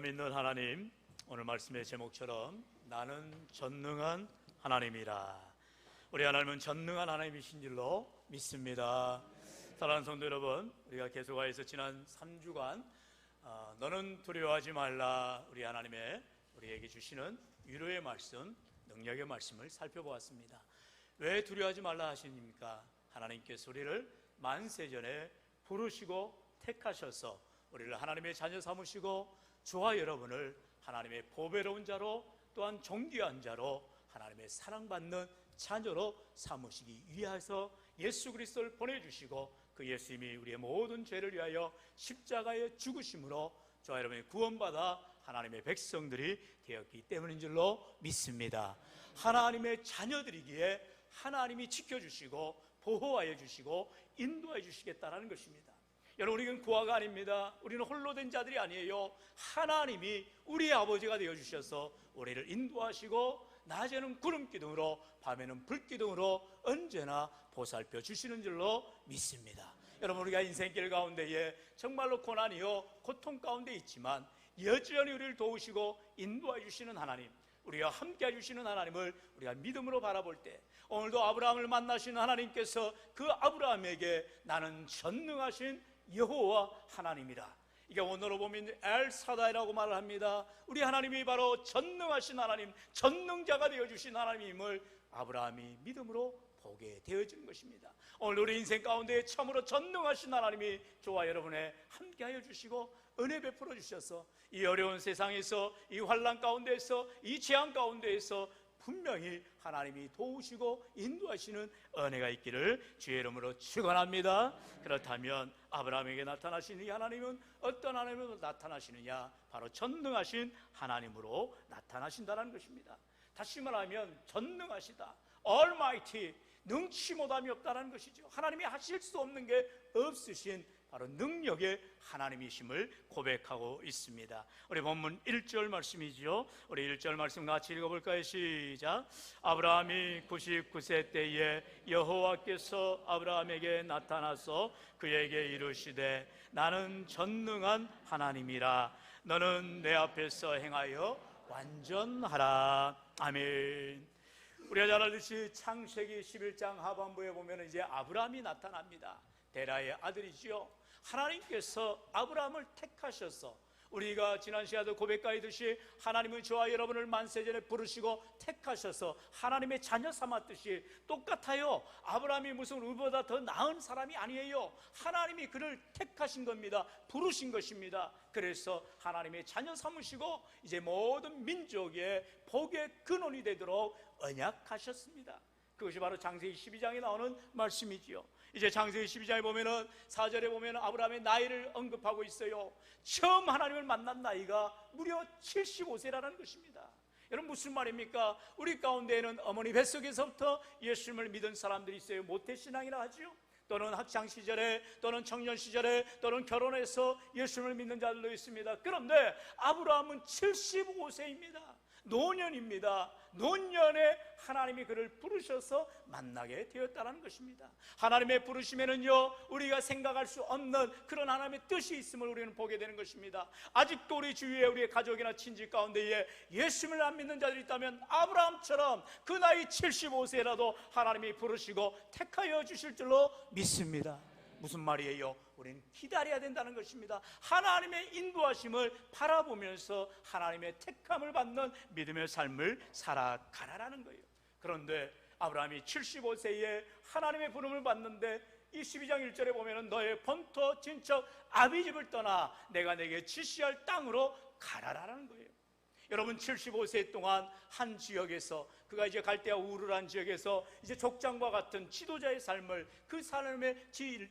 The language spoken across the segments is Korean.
우리가 믿는 하나님, 오늘 말씀의 제목처럼 나는 전능한 하나님이라. 우리 하나님은 전능한 하나님이신 줄로 믿습니다. 사랑하는 성도 여러분, 우리가 계속하여서 지난 3주간 너는 두려워하지 말라, 우리 하나님의 우리에게 주시는 위로의 말씀, 능력의 말씀을 살펴보았습니다. 왜 두려워하지 말라 하십니까? 하나님께서 우리를 만세전에 부르시고 택하셔서 우리를 하나님의 자녀 삼으시고 저와 여러분을 하나님의 보배로운 자로, 또한 존귀한 자로, 하나님의 사랑받는 자녀로 삼으시기 위해서 예수 그리스도를 보내주시고, 그 예수님이 우리의 모든 죄를 위하여 십자가에 죽으심으로 저와 여러분이 구원받아 하나님의 백성들이 되었기 때문인 줄로 믿습니다. 하나님의 자녀들이기에 하나님이 지켜주시고 보호하여 주시고 인도하여 주시겠다는 것입니다. 여러분, 우리는 구화가 아닙니다. 우리는 홀로 된 자들이 아니에요. 하나님이 우리의 아버지가 되어주셔서 우리를 인도하시고 낮에는 구름기둥으로 밤에는 불기둥으로 언제나 보살펴 주시는 줄로 믿습니다. 여러분, 우리가 인생길 가운데에 정말로 고난이요 고통 가운데 있지만 여전히 우리를 도우시고 인도해 주시는 하나님, 우리와 함께 해주시는 하나님을 우리가 믿음으로 바라볼 때, 오늘도 아브라함을 만나시는 하나님께서 그 아브라함에게 나는 전능하신 여호와 하나님이라, 이게 원어로 보면 엘사다이라고 말을 합니다. 우리 하나님이 바로 전능하신 하나님, 전능자가 되어주신 하나님임을 아브라함이 믿음으로 보게 되어진 것입니다. 오늘 우리 인생 가운데 참으로 전능하신 하나님이 저와 여러분의 함께하여 주시고 은혜 베풀어 주셔서 이 어려운 세상에서, 이 환난 가운데에서, 이 재앙 가운데에서 분명히 하나님이 도우시고 인도하시는 은혜가 있기를 주의 이름으로 축원합니다. 그렇다면 아브라함에게 나타나신 이 하나님은 어떤 하나님으로 나타나시느냐? 바로 전능하신 하나님으로 나타나신다는 것입니다. 다시 말하면 전능하시다, Almighty, 능치 못함이 없다는 것이죠. 하나님이 하실 수 없는 게 없으신 바로 능력의 하나님이심을 고백하고 있습니다. 우리 본문 1절 말씀이죠. 우리 1절 말씀 같이 읽어볼까요? 시작. 아브라함이 99세 때에 여호와께서 아브라함에게 나타나서 그에게 이르시되 나는 전능한 하나님이라, 너는 내 앞에서 행하여 완전하라. 아멘. 우리가 잘 알듯이 창세기 11장 하반부에 보면 이제 아브라함이 나타납니다. 데라의 아들이지요. 하나님께서 아브라함을 택하셔서, 우리가 지난 시간에도 고백하였듯이 하나님은 저와 여러분을 만세전에 부르시고 택하셔서 하나님의 자녀 삼았듯이 똑같아요. 아브라함이 무슨 우리보다 더 나은 사람이 아니에요. 하나님이 그를 택하신 겁니다. 부르신 것입니다. 그래서 하나님의 자녀 삼으시고 이제 모든 민족의 복의 근원이 되도록 언약하셨습니다. 그것이 바로 창세기 12장에 나오는 말씀이지요. 이제 창세기 12장에 보면은 4절에 보면은 아브라함의 나이를 언급하고 있어요. 처음 하나님을 만난 나이가 무려 75세라는 것입니다. 여러분, 무슨 말입니까? 우리 가운데에는 어머니 뱃속에서부터 예수님을 믿은 사람들이 있어요. 모태신앙이라 하죠. 또는 학창시절에, 또는 청년시절에, 또는 결혼해서 예수님을 믿는 자들도 있습니다. 그런데 아브라함은 75세입니다. 노년입니다. 노년에 하나님이 그를 부르셔서 만나게 되었다는 것입니다. 하나님의 부르심에는요, 우리가 생각할 수 없는 그런 하나님의 뜻이 있음을 우리는 보게 되는 것입니다. 아직도 우리 주위에 우리의 가족이나 친지 가운데에 예수님을 안 믿는 자들이 있다면 아브라함처럼 그 나이 75세라도 하나님이 부르시고 택하여 주실 줄로 믿습니다. 무슨 말이에요? 우리는 기다려야 된다는 것입니다. 하나님의 인도하심을 바라보면서 하나님의 택함을 받는 믿음의 삶을 살아가라는 거예요. 그런데 아브라함이 75세에 하나님의 부름을 받는데 이 12장 1절에 보면 너의 본토 친척 아비집을 떠나 내가 내게 지시할 땅으로 가라라는 거예요. 여러분, 75세 동안 한 지역에서, 그가 이제 갈대아 우르란 지역에서 이제 족장과 같은 지도자의 삶을, 그 삶의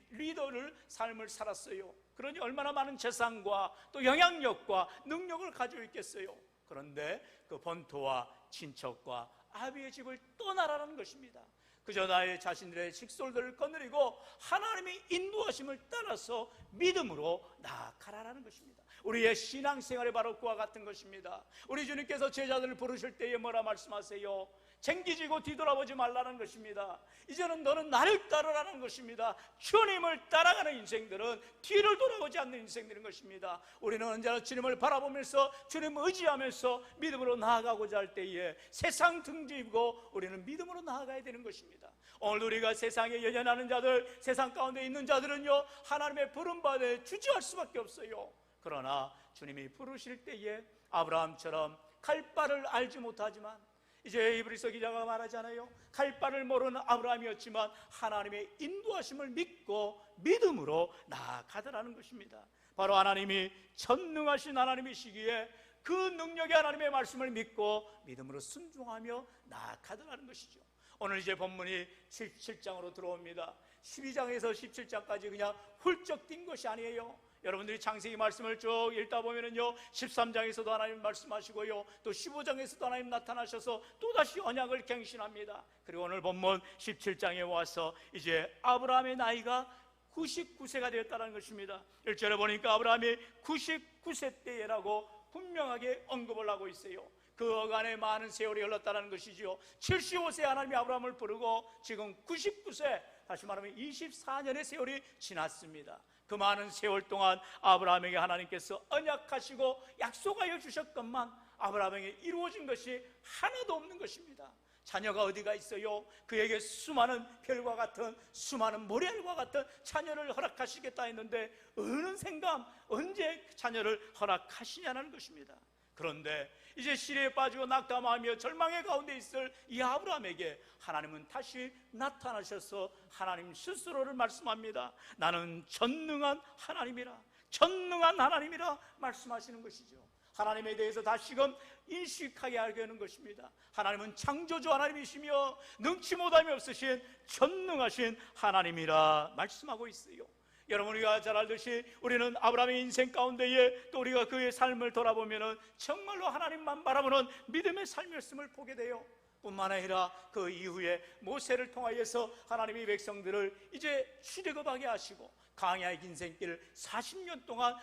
리더를 삶을 살았어요. 그러니 얼마나 많은 재산과 또 영향력과 능력을 가지고 있겠어요. 그런데 그 본토와 친척과 아비의 집을 떠나라는 것입니다. 그저 나의 자신들의 식솔들을 거느리고 하나님의 인도하심을 따라서 믿음으로 나아가라는 것입니다. 우리의 신앙생활이 바로 그와 같은 것입니다. 우리 주님께서 제자들을 부르실 때에 뭐라 말씀하세요? 쟁기지고 뒤돌아보지 말라는 것입니다. 이제는 너는 나를 따르라는 것입니다. 주님을 따라가는 인생들은 뒤를 돌아보지 않는 인생들인 것입니다. 우리는 언제나 주님을 바라보면서 주님을 의지하면서 믿음으로 나아가고자 할 때에 세상 등지고 우리는 믿음으로 나아가야 되는 것입니다. 오늘 우리가 세상에 연연하는 자들, 세상 가운데 있는 자들은요, 하나님의 부름받아 주저할 수밖에 없어요. 그러나 주님이 부르실 때에 아브라함처럼 갈 바를 알지 못하지만, 이제 히브리서 기자가 말하잖아요. 갈 바를 모르는 아브라함이었지만 하나님의 인도하심을 믿고 믿음으로 나아가더라는 것입니다. 바로 하나님이 전능하신 하나님이시기에 그 능력의 하나님의 말씀을 믿고 믿음으로 순종하며 나아가더라는 것이죠. 오늘 이제 본문이 17장으로 들어옵니다. 12장에서 17장까지 그냥 훌쩍 뛴 것이 아니에요. 여러분들이 창세기 말씀을 쭉 읽다 보면은요, 13장에서도 하나님 말씀하시고요, 또 15장에서도 하나님 나타나셔서 또다시 언약을 갱신합니다. 그리고 오늘 본문 17장에 와서 이제 아브라함의 나이가 99세가 되었다는 것입니다. 1절에 보니까 아브라함이 99세 때라고 분명하게 언급을 하고 있어요. 그 어간에 많은 세월이 흘렀다는 것이지요. 75세 하나님이 아브라함을 부르고 지금 99세, 다시 말하면 24년의 세월이 지났습니다. 그 많은 세월 동안 아브라함에게 하나님께서 언약하시고 약속하여 주셨건만 아브라함에게 이루어진 것이 하나도 없는 것입니다. 자녀가 어디가 있어요? 그에게 수많은 별과 같은, 수많은 모래알과 같은 자녀를 허락하시겠다 했는데 어느 생각, 언제 자녀를 허락하시냐는 것입니다. 그런데 이제 시리에 빠지고 낙담하며 절망의 가운데 있을 이 아브라함에게 하나님은 다시 나타나셔서 하나님 스스로를 말씀합니다. 나는 전능한 하나님이라, 전능한 하나님이라 말씀하시는 것이죠. 하나님에 대해서 다시금 인식하게 하게 하는 것입니다. 하나님은 창조주 하나님이시며 능치 못함이 없으신 전능하신 하나님이라 말씀하고 있어요. 여러분, 우리가 잘 알듯이 우리는 아브라함의 인생 가운데에 또 우리가 그의 삶을 돌아보면 정말로 하나님만 바라보는 믿음의 삶이었음을 보게 돼요. 뿐만 아니라 그 이후에 모세를 통하여서 하나님의 백성들을 이제 출애굽하게 하시고 광야의 인생길 40년 동안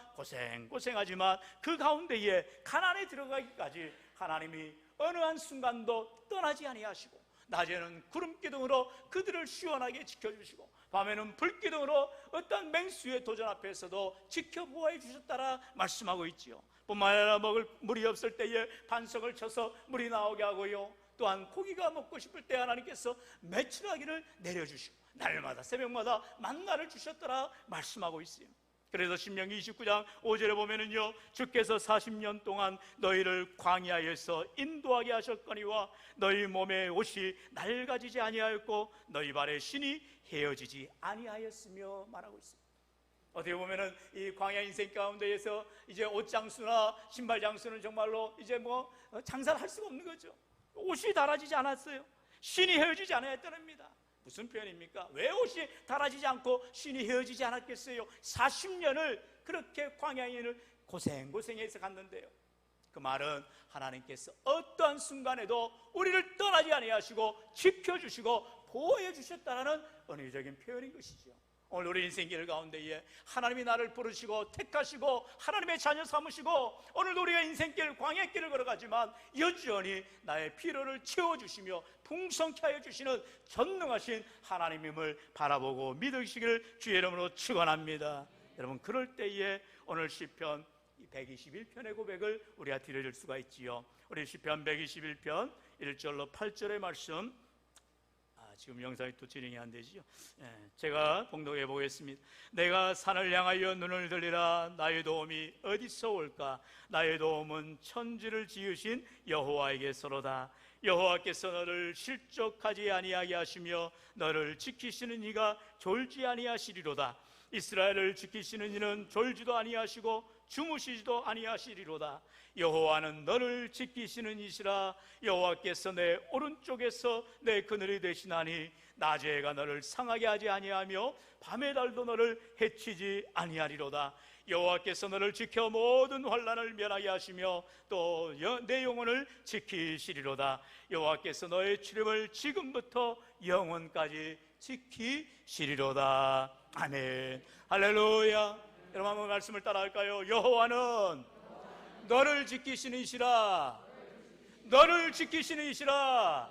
고생하지만 그 가운데에 가나안에 들어가기까지 하나님이 어느 한순간도 떠나지 아니하시고 낮에는 구름기둥으로 그들을 시원하게 지켜주시고 밤에는 불기둥으로 어떤 맹수의 도전 앞에서도 지켜보호해 주셨다라 말씀하고 있지요. 뿐만 아니라 먹을 물이 없을 때에 반석을 쳐서 물이 나오게 하고요, 또한 고기가 먹고 싶을 때 하나님께서 메추라기를 내려주시고 날마다 새벽마다 만나를 주셨더라 말씀하고 있어요. 그래서 신명기 29장 5절에 보면은요, 주께서 40년 동안 너희를 광야에서 인도하게 하셨거니와 너희 몸의 옷이 낡아지지 아니하였고 너희 발의 신이 헤어지지 아니하였으며 말하고 있습니다. 어떻게 보면은 이 광야 인생 가운데에서 이제 옷 장수나 신발 장수는 정말로 이제 뭐 장사를 할 수가 없는 거죠. 옷이 닳아지지 않았어요. 신이 헤어지지 않았다랍니다. 무슨 표현입니까? 왜 옷이 닳아지지 않고 신이 헤어지지 않았겠어요? 40년을 그렇게 광야인을 고생해서 갔는데요. 그 말은 하나님께서 어떠한 순간에도 우리를 떠나지 아니하시고 지켜주시고 보호해 주셨다는 은혜적인 표현인 것이죠. 오늘 우리 인생길 가운데에 하나님이 나를 부르시고 택하시고 하나님의 자녀 삼으시고 오늘도 우리가 인생길 광야길을 걸어가지만 여전히 나의 필요를 채워주시며 풍성케 하여 주시는 전능하신 하나님임을 바라보고 믿으시기를 주의 이름으로 축원합니다. 여러분, 그럴 때에 오늘 시편 121편의 고백을 우리가 드릴 수가 있지요. 우리 시편 121편 1절로 8절의 말씀, 지금 영상이 또 진행이 안 되지요. 제가 봉독해 보겠습니다. 내가 산을 향하여 눈을 들리라. 나의 도움이 어디서 올까? 나의 도움은 천지를 지으신 여호와에게서로다. 여호와께서 너를 실족하지 아니하게 하시며 너를 지키시는 이가 졸지 아니하시리로다. 이스라엘을 지키시는 이는 졸지도 아니하시고 주무시지도 아니하시리로다. 여호와는 너를 지키시는 이시라. 여호와께서 내 오른쪽에서 내 그늘이 되시나니 낮의 해가 너를 상하게 하지 아니하며 밤의 달도 너를 해치지 아니하리로다. 여호와께서 너를 지켜 모든 환난을 면하게 하시며 또 내 영혼을 지키시리로다. 여호와께서 너의 출입을 지금부터 영원까지 지키시리로다. 아멘. 할렐루야. 여러분 한번 말씀을 따라할까요? 여호와는 너를 지키시는 이시라. 너를 지키시는 이시라.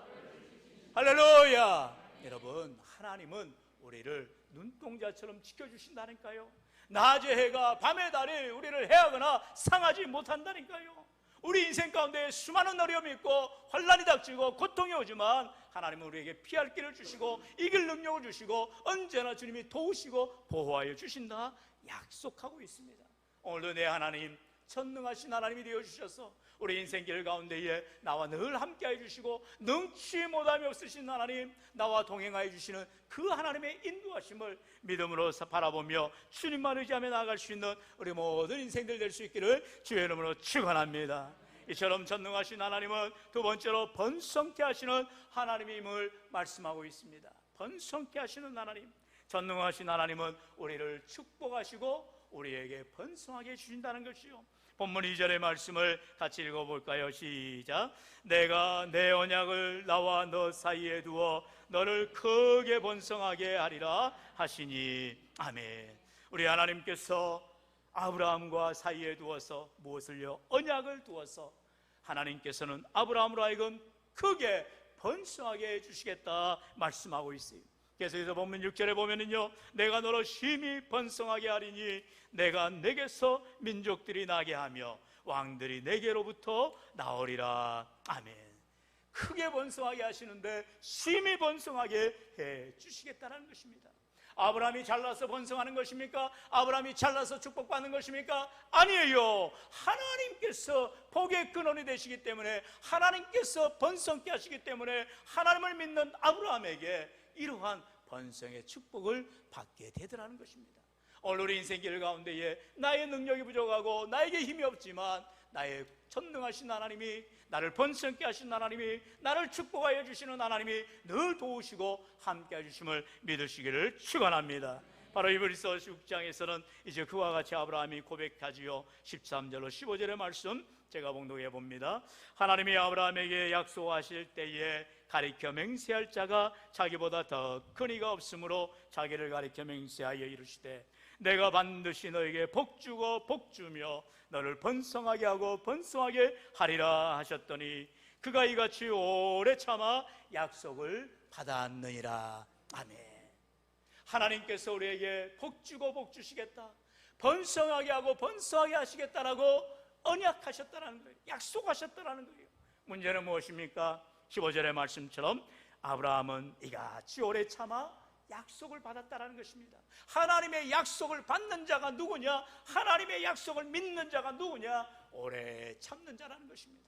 할렐루야. 여러분, 하나님은 우리를 눈동자처럼 지켜주신다니까요. 낮의 해가 밤의 달이 우리를 해하거나 상하지 못한다니까요. 우리 인생 가운데 수많은 어려움이 있고 환난이 닥치고 고통이 오지만 하나님은 우리에게 피할 길을 주시고 이길 능력을 주시고 언제나 주님이 도우시고 보호하여 주신다 약속하고 있습니다. 오늘도 내 하나님, 전능하신 하나님이 되어주셔서 우리 인생길 가운데에 나와 늘 함께해 주시고 능치 못함이 없으신 하나님, 나와 동행하여 주시는 그 하나님의 인도하심을 믿음으로 바라보며 주님만 의지하며 나아갈 수 있는 우리 모든 인생들 될 수 있기를 주의 이름으로 축원합니다. 이처럼 전능하신 하나님은 두 번째로 번성케 하시는 하나님임을 말씀하고 있습니다. 번성케 하시는 하나님, 전능하신 하나님은 우리를 축복하시고 우리에게 번성하게 해주신다는 것이요. 본문 2절의 말씀을 같이 읽어볼까요? 시작. 내가 내 언약을 나와 너 사이에 두어 너를 크게 번성하게 하리라 하시니. 아멘. 우리 하나님께서 아브라함과 사이에 두어서 무엇을요? 언약을 두어서 하나님께서는 아브라함으로 하여금 크게 번성하게 해주시겠다 말씀하고 있어요. 계속해서 본문 6절에 보면은요, 내가 너로 심히 번성하게 하리니 내가 내게서 민족들이 나게 하며 왕들이 내게로부터 나오리라. 아멘. 크게 번성하게 하시는데 심히 번성하게 해 주시겠다는 것입니다. 아브라함이 잘나서 번성하는 것입니까? 아브라함이 잘나서 축복받는 것입니까? 아니에요. 하나님께서 복의 근원이 되시기 때문에, 하나님께서 번성케 하시기 때문에 하나님을 믿는 아브라함에게 이러한 번성의 축복을 받게 되더라는 것입니다. 오늘 우리 인생길 가운데에 나의 능력이 부족하고 나에게 힘이 없지만 나의 전능하신 하나님이, 나를 번성케 하신 하나님이, 나를 축복하여 주시는 하나님이 늘 도우시고 함께 해주심을 믿으시기를 축원합니다. 바로 이브리서 6장에서는 이제 그와 같이 아브라함이 고백하지요. 13절로 15절의 말씀 제가 봉독해 봅니다. 하나님이 아브라함에게 약속하실 때에 가리켜 맹세할 자가 자기보다 더 큰 이가 없으므로 자기를 가리켜 맹세하여 이르시되 내가 반드시 너에게 복주고 복주며 너를 번성하게 하고 번성하게 하리라 하셨더니 그가 이같이 오래 참아 약속을 받았느니라. 아멘. 하나님께서 우리에게 복주고 복주시겠다, 번성하게 하고 번성하게 하시겠다라고 언약하셨다는 거예요. 약속하셨다는 거예요. 문제는 무엇입니까? 15절의 말씀처럼 아브라함은 이같이 오래 참아 약속을 받았다는 것입니다. 하나님의 약속을 받는 자가 누구냐? 하나님의 약속을 믿는 자가 누구냐? 오래 참는 자라는 것입니다.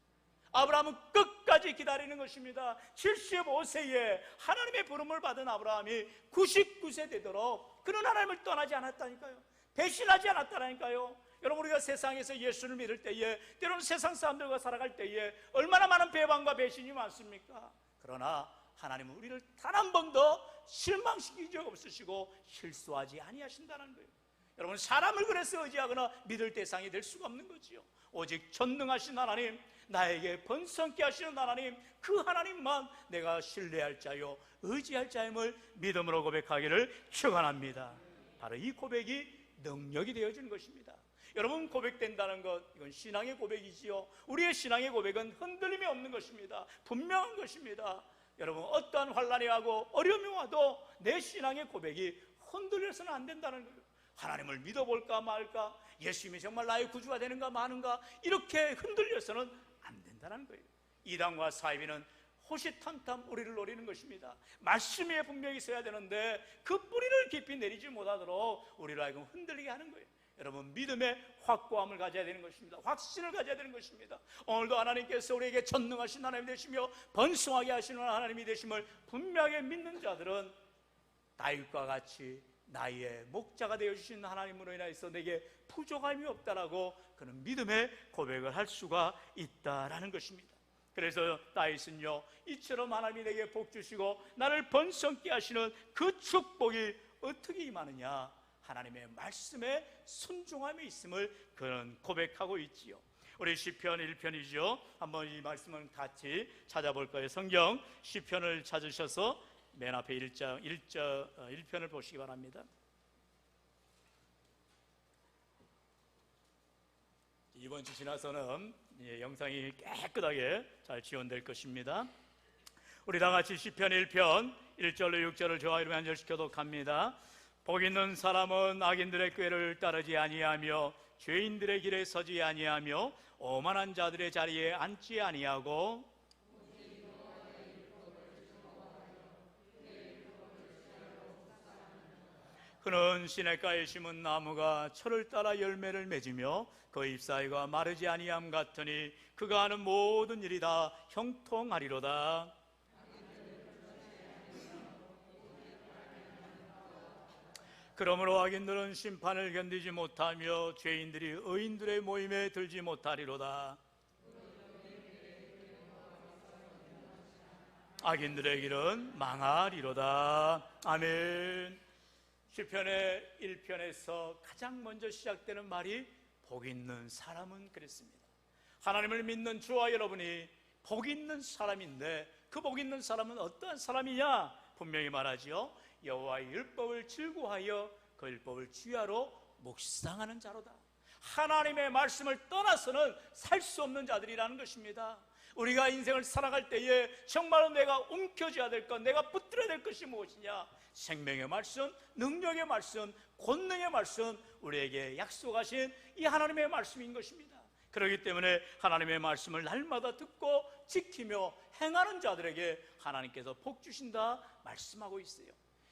아브라함은 끝까지 기다리는 것입니다. 75세에 하나님의 부름을 받은 아브라함이 99세 되도록 그런 하나님을 떠나지 않았다니까요. 배신하지 않았다니까요. 여러분, 우리가 세상에서 예수를 믿을 때에, 때로는 세상 사람들과 살아갈 때에 얼마나 많은 배반과 배신이 많습니까? 그러나 하나님은 우리를 단 한 번도 실망시킨 적 없으시고 실수하지 아니하신다는 거예요. 여러분, 사람을 그래서 의지하거나 믿을 대상이 될 수가 없는 거지요. 오직 전능하신 하나님, 나에게 번성케 하시는 하나님, 그 하나님만 내가 신뢰할 자요 의지할 자임을 믿음으로 고백하기를 축원합니다. 바로 이 고백이 능력이 되어지는 것입니다. 여러분, 고백된다는 것, 이건 신앙의 고백이지요. 우리의 신앙의 고백은 흔들림이 없는 것입니다. 분명한 것입니다. 여러분, 어떠한 환난이 와고 어려움이 와도 내 신앙의 고백이 흔들려서는 안 된다는 거예요. 하나님을 믿어볼까 말까, 예수님이 정말 나의 구주가 되는가 마는가, 이렇게 흔들려서는 안 된다는 거예요. 이단과 사이비는 호시탐탐 우리를 노리는 것입니다. 말씀 위에 분명히 있어야 되는데 그 뿌리를 깊이 내리지 못하도록 우리를 하여금 흔들리게 하는 거예요. 여러분, 믿음의 확고함을 가져야 되는 것입니다. 확신을 가져야 되는 것입니다. 오늘도 하나님께서 우리에게 전능하신 하나님이 되시며 번성하게 하시는 하나님이 되심을 분명하게 믿는 자들은 다윗과 같이 나의 목자가 되어주신 하나님으로 인하여서 내게 부족함이 없다라고 그는 믿음의 고백을 할 수가 있다라는 것입니다. 그래서 다윗은요, 이처럼 하나님이 내게 복 주시고 나를 번성케 하시는 그 축복이 어떻게 임하느냐? 하나님의 말씀에 순종함이 있음을 그는 고백하고 있지요. 우리 시편 1편이죠. 한번 이 말씀을 같이 찾아볼까요? 성경 시편을 찾으셔서 맨 앞에 1편을 보시기 바랍니다. 이번 주 지나서는 영상이 깨끗하게 잘 지원될 것입니다. 우리 다 같이 시편 1편 1절로 6절을 저와 이름에 한절씩 교독합니다. 복 있는 사람은 악인들의 꾀를 따르지 아니하며 죄인들의 길에 서지 아니하며 오만한 자들의 자리에 앉지 아니하고 그는 시냇가에 심은 나무가 철을 따라 열매를 맺으며 그 잎사이가 마르지 아니함 같으니 그가 하는 모든 일이 다 형통하리로다. 그러므로 악인들은 심판을 견디지 못하며 죄인들이 의인들의 모임에 들지 못하리로다. 악인들의 길은 망하리로다. 아멘. 시편의 1편에서 가장 먼저 시작되는 말이 복 있는 사람은 그랬습니다. 하나님을 믿는 저와 여러분이 복 있는 사람인데 그 복 있는 사람은 어떠한 사람이냐? 분명히 말하지요. 여호와의 율법을 즐거워하여 그 율법을 주야로 묵상하는 자로다. 하나님의 말씀을 떠나서는 살 수 없는 자들이라는 것입니다. 우리가 인생을 살아갈 때에 정말로 내가 움켜쥐어야 될 것, 내가 붙들어야 될 것이 무엇이냐? 생명의 말씀, 능력의 말씀, 권능의 말씀, 우리에게 약속하신 이 하나님의 말씀인 것입니다. 그렇기 때문에 하나님의 말씀을 날마다 듣고 지키며 행하는 자들에게 하나님께서 복 주신다 말씀하고 있어요.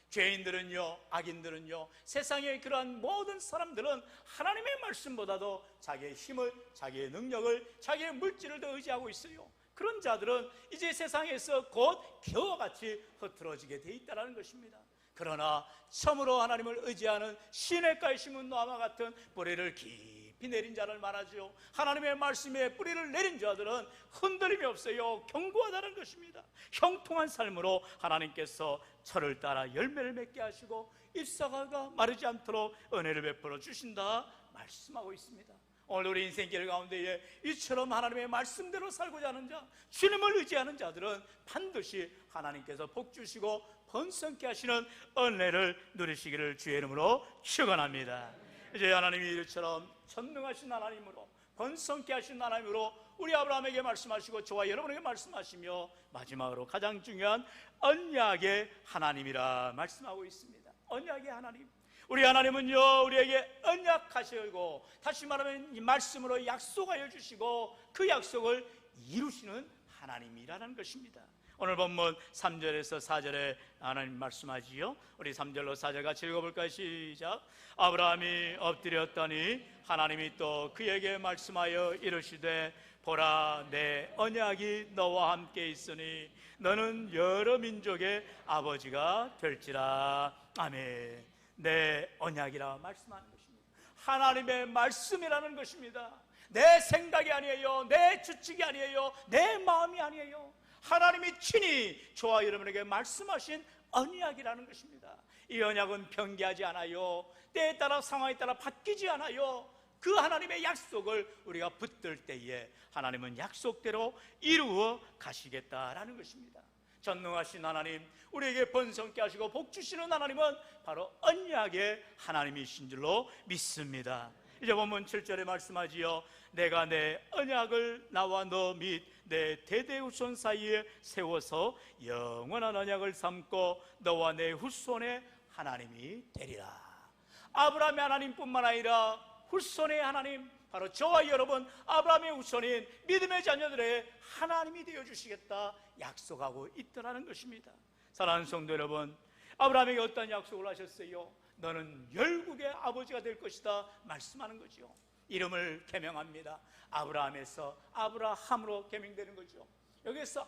죄인들은요, 악인들은요, 세상의 그러한 모든 사람들은 하나님의 말씀보다도 자기의 힘을, 자기의 능력을, 자기의 물질을 더 의지하고 있어요. 그런 자들은 이제 세상에서 곧 겨와같이 흐트러지게 돼 있다는 것입니다. 그러나 참으로 하나님을 의지하는 시냇가에 심은 나무와 같은 뿌리를 깊이 내린 자를 말하죠. 하나님의 말씀에 뿌리를 내린 자들은 흔들림이 없어요. 견고하다는 것입니다. 형통한 삶으로 하나님께서 철을 따라 열매를 맺게 하시고 잎사과가 마르지 않도록 은혜를 베풀어 주신다 말씀하고 있습니다. 오늘 우리 인생길 가운데에 이처럼 하나님의 말씀대로 살고자 하는 자, 주님을 의지하는 자들은 반드시 하나님께서 복 주시고 번성케 하시는 은혜를 누리시기를 주의 이름으로 축원합니다. 이제 하나님이 이처럼 전능하신 하나님으로 번성케 하신 하나님으로 우리 아브라함에게 말씀하시고 저와 여러분에게 말씀하시며 마지막으로 가장 중요한 언약의 하나님이라 말씀하고 있습니다. 언약의 하나님, 우리 하나님은요 우리에게 언약하시고 다시 말하면 이 말씀으로 약속하여 주시고 그 약속을 이루시는 하나님이라는 것입니다. 오늘 본문 3절에서 4절에 하나님 말씀하지요. 우리 3절로 4절 같이 읽어볼까요? 시작. 아브라함이 엎드렸더니 하나님이 또 그에게 말씀하여 이르시되 보라 내 언약이 너와 함께 있으니 너는 여러 민족의 아버지가 될지라. 아멘. 내 언약이라 말씀하는 것입니다. 하나님의 말씀이라는 것입니다. 내 생각이 아니에요, 내 추측이 아니에요, 내 마음이 아니에요. 하나님이 친히 저와 여러분에게 말씀하신 언약이라는 것입니다. 이 언약은 변개하지 않아요. 때에 따라 상황에 따라 바뀌지 않아요. 그 하나님의 약속을 우리가 붙들 때에 하나님은 약속대로 이루어 가시겠다라는 것입니다. 전능하신 하나님, 우리에게 번성케 하시고 복 주시는 하나님은 바로 언약의 하나님이신 줄로 믿습니다. 이제 본문 7절에 말씀하지요. 내가 내 언약을 나와 너 및 내 대대 후손 사이에 세워서 영원한 언약을 삼고 너와 내 후손의 하나님이 되리라. 아브라함의 하나님뿐만 아니라 후손의 하나님, 바로 저와 여러분 아브라함의 후손인 믿음의 자녀들의 하나님이 되어주시겠다 약속하고 있더라는 것입니다. 사랑하는 성도 여러분, 아브라함에게 어떤 약속을 하셨어요? 너는 열국의 아버지가 될 것이다 말씀하는 거죠. 이름을 개명합니다. 아브라함에서 아브라함으로 개명되는 거죠. 여기서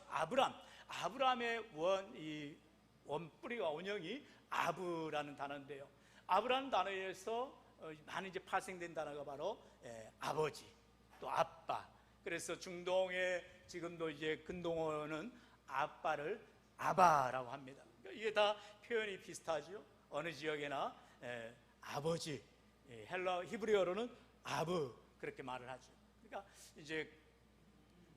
아브라함의 원뿌리가 원형이 아브라는 단어인데요, 아브라는 단어에서 많이 이제 파생된 단어가 바로 아버지 또 아빠. 그래서 중동에 지금도 이제 근동어는 아빠를 아바라고 합니다. 이게 다 표현이 비슷하죠. 어느 지역에나 아버지, 헬라 히브리어로는 아브 그렇게 말을 하죠. 그러니까 이제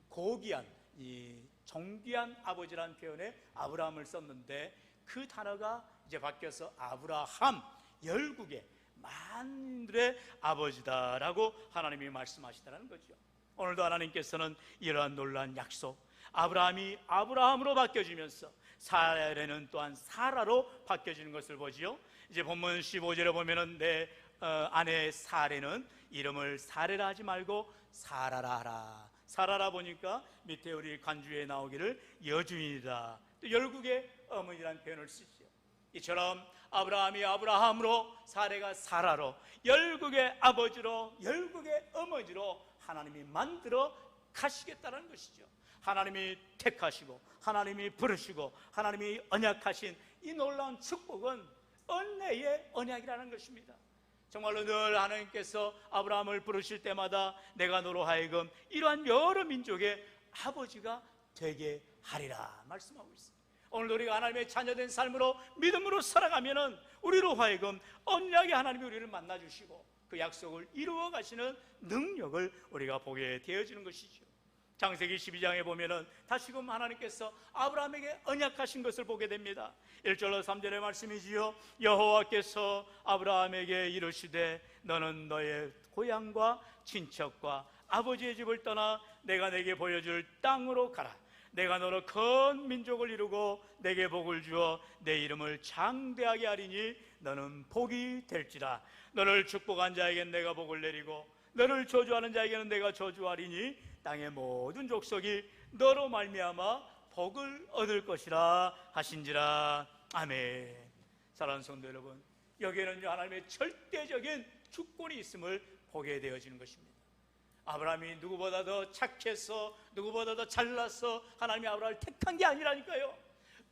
고귀한, 이 존귀한 아버지라는 표현에 아브라함을 썼는데 그 단어가 이제 바뀌어서 아브라함, 열국의 만들의 아버지다라고 하나님이 말씀하시다는 거죠. 오늘도 하나님께서는 이러한 놀라운 약속, 아브라함이 아브라함으로 바뀌어지면서 사라는 또한 사라로 바뀌어지는 것을 보지요. 이제 본문 15절에 보면은 내 아내 사레는 이름을 사레라 하지 말고 사라라 하라. 사라라 보니까 밑에 우리 간주에 나오기를 여주인이다, 또 열국의 어머니라는 표현을 쓰죠. 이처럼 아브라함이 아브라함으로, 사레가 사라로, 열국의 아버지로, 열국의 어머니로 하나님이 만들어 가시겠다는 것이죠. 하나님이 택하시고 하나님이 부르시고 하나님이 언약하신 이 놀라운 축복은 은혜의 언약이라는 것입니다. 정말로 늘 하나님께서 아브라함을 부르실 때마다 내가 너로 하여금 이러한 여러 민족의 아버지가 되게 하리라 말씀하고 있습니다. 오늘 우리가 하나님의 자녀된 삶으로 믿음으로 살아가면은 우리로 하여금 언약의 하나님이 우리를 만나주시고 그 약속을 이루어 가시는 능력을 우리가 보게 되어지는 것이죠. 창세기 12장에 보면은 다시금 하나님께서 아브라함에게 언약하신 것을 보게 됩니다. 1절로 3절의 말씀이지요. 여호와께서 아브라함에게 이르시되 너는 너의 고향과 친척과 아버지의 집을 떠나 내가 내게 보여줄 땅으로 가라. 내가 너로 큰 민족을 이루고 내게 복을 주어 내 이름을 장대하게 하리니 너는 복이 될지라. 너를 축복한 자에게는 내가 복을 내리고 너를 저주하는 자에게는 내가 저주하리니 땅의 모든 족속이 너로 말미암아 복을 얻을 것이라 하신지라. 아멘. 사랑하는 성도 여러분, 여기에는 하나님의 절대적인 주권이 있음을 보게 되어지는 것입니다. 아브라함이 누구보다 더 착해서, 누구보다 더 잘나서 하나님이 아브라함을 택한 게 아니라니까요.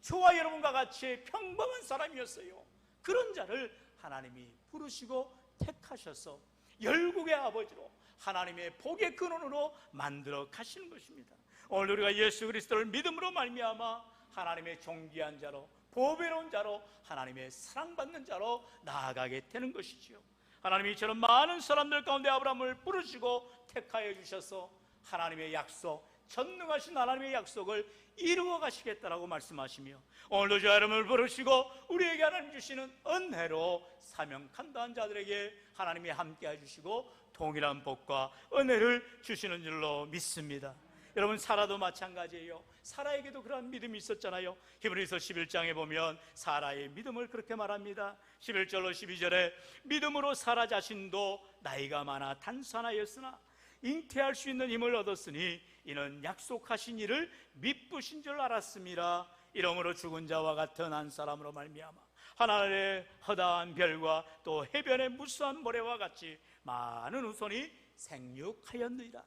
저와 여러분과 같이 평범한 사람이었어요. 그런 자를 하나님이 부르시고 택하셔서 열국의 아버지로, 하나님의 복의 근원으로 만들어 가시는 것입니다. 오늘 우리가 예수 그리스도를 믿음으로 말미암아 하나님의 존귀한 자로, 보배로운 자로, 하나님의 사랑받는 자로 나아가게 되는 것이지요. 하나님이 이처럼 많은 사람들 가운데 아브라함을 부르시고 택하여 주셔서 하나님의 약속, 전능하신 하나님의 약속을 이루어 가시겠다라고 말씀하시며 오늘도 저 여러분을 부르시고 우리에게 하나님 주시는 은혜로 사명 감당한 자들에게 하나님이 함께 해주시고 동일한 복과 은혜를 주시는 줄로 믿습니다. 여러분, 사라도 마찬가지예요. 사라에게도 그러한 믿음이 있었잖아요. 히브리서 11장에 보면 사라의 믿음을 그렇게 말합니다. 11절로 12절에 믿음으로 사라 자신도 나이가 많아 단산하였으나 잉태할 수 있는 힘을 얻었으니 이는 약속하신 이를 미쁘신 줄 알았음이라. 이러므로 죽은 자와 같은 한 사람으로 말미암아 하늘의 허다한 별과 또 해변의 무수한 모래와 같이 많은 후손이 생육하였느니라.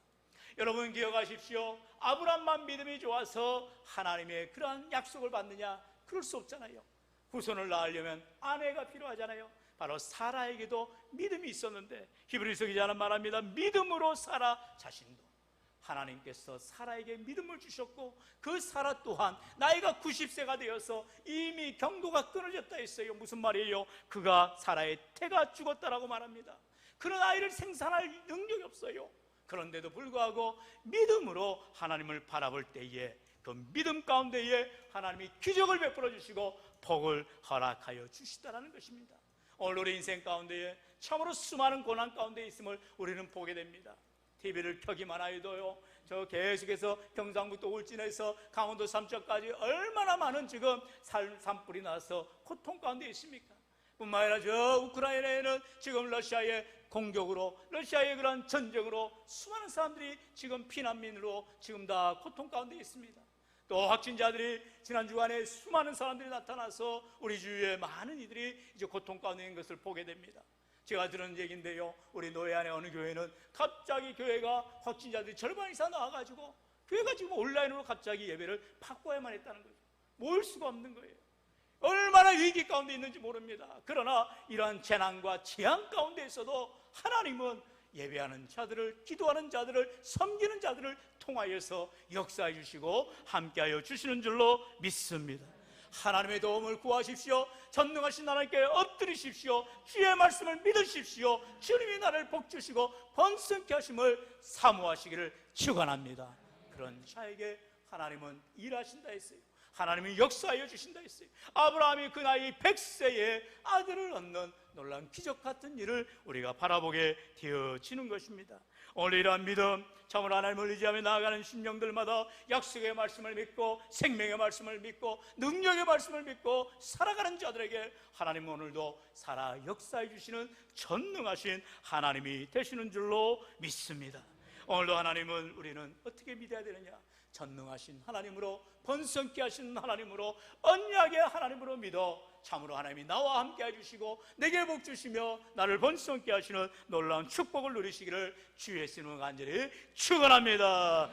여러분 기억하십시오. 아브라함만 믿음이 좋아서 하나님의 그러한 약속을 받느냐? 그럴 수 없잖아요. 후손을 낳으려면 아내가 필요하잖아요. 바로 사라에게도 믿음이 있었는데 히브리서 기자는 말합니다. 믿음으로 사라 자신도 하나님께서 사라에게 믿음을 주셨고 그 사라 또한 나이가 90세가 되어서 이미 경도가 끊어졌다 했어요. 무슨 말이에요? 그가 사라의 태가 죽었다라고 말합니다. 그런 아이를 생산할 능력이 없어요. 그런데도 불구하고 믿음으로 하나님을 바라볼 때에 그 믿음 가운데에 하나님이 기적을 베풀어 주시고 복을 허락하여 주시다라는 것입니다. 오늘 우리 인생 가운데에 참으로 수많은 고난 가운데 있음을 우리는 보게 됩니다. TV를 켜기만 하여도요, 저 계속해서 경상북도 울진에서 강원도 삼척까지 얼마나 많은 지금 산불이 나서 고통 가운데 있습니까? 뿐만 아니라 저 우크라이나에는 지금 러시아의 공격으로, 러시아의 그런 전쟁으로 수많은 사람들이 지금 피난민으로 지금 다 고통 가운데 있습니다. 또 확진자들이 지난 주간에 수많은 사람들이 나타나서 우리 주위에 많은 이들이 이제 고통 가운데 있는 것을 보게 됩니다. 제가 들은 얘기인데요, 우리 노예 안에 어느 교회는 갑자기 교회가 확진자들이 절반 이상 나와가지고 교회가 지금 온라인으로 갑자기 예배를 바꿔야만 했다는 거죠. 모일 수가 없는 거예요. 얼마나 위기 가운데 있는지 모릅니다. 그러나 이러한 재난과 재앙 가운데 있어도 하나님은 예배하는 자들을, 기도하는 자들을, 섬기는 자들을 통하여서 역사해 주시고 함께하여 주시는 줄로 믿습니다. 하나님의 도움을 구하십시오. 전능하신 하나님께 엎드리십시오. 주의 말씀을 믿으십시오. 주님이 나를 복주시고 번성케 하심을 사모하시기를 축원합니다. 그런 자에게 하나님은 일하신다 했어요. 하나님이 역사하여 주신다 했어요. 아브라함이 그 나이 100세에 아들을 얻는 놀라운 기적 같은 일을 우리가 바라보게 되어지는 것입니다. 오늘 이러한 믿음, 참으로 하나님을 의지하며 나아가는 심령들마다 약속의 말씀을 믿고 생명의 말씀을 믿고 능력의 말씀을 믿고 살아가는 자들에게 하나님은 오늘도 살아 역사해 주시는 전능하신 하나님이 되시는 줄로 믿습니다. 오늘도 하나님을 우리는 어떻게 믿어야 되느냐? 전능하신 하나님으로, 번성케 하시는 하나님으로, 언약의 하나님으로 믿어 참으로 하나님이 나와 함께 해주시고 내게 복 주시며 나를 번성케 하시는 놀라운 축복을 누리시기를 주의 이름으로 간절히 축원합니다.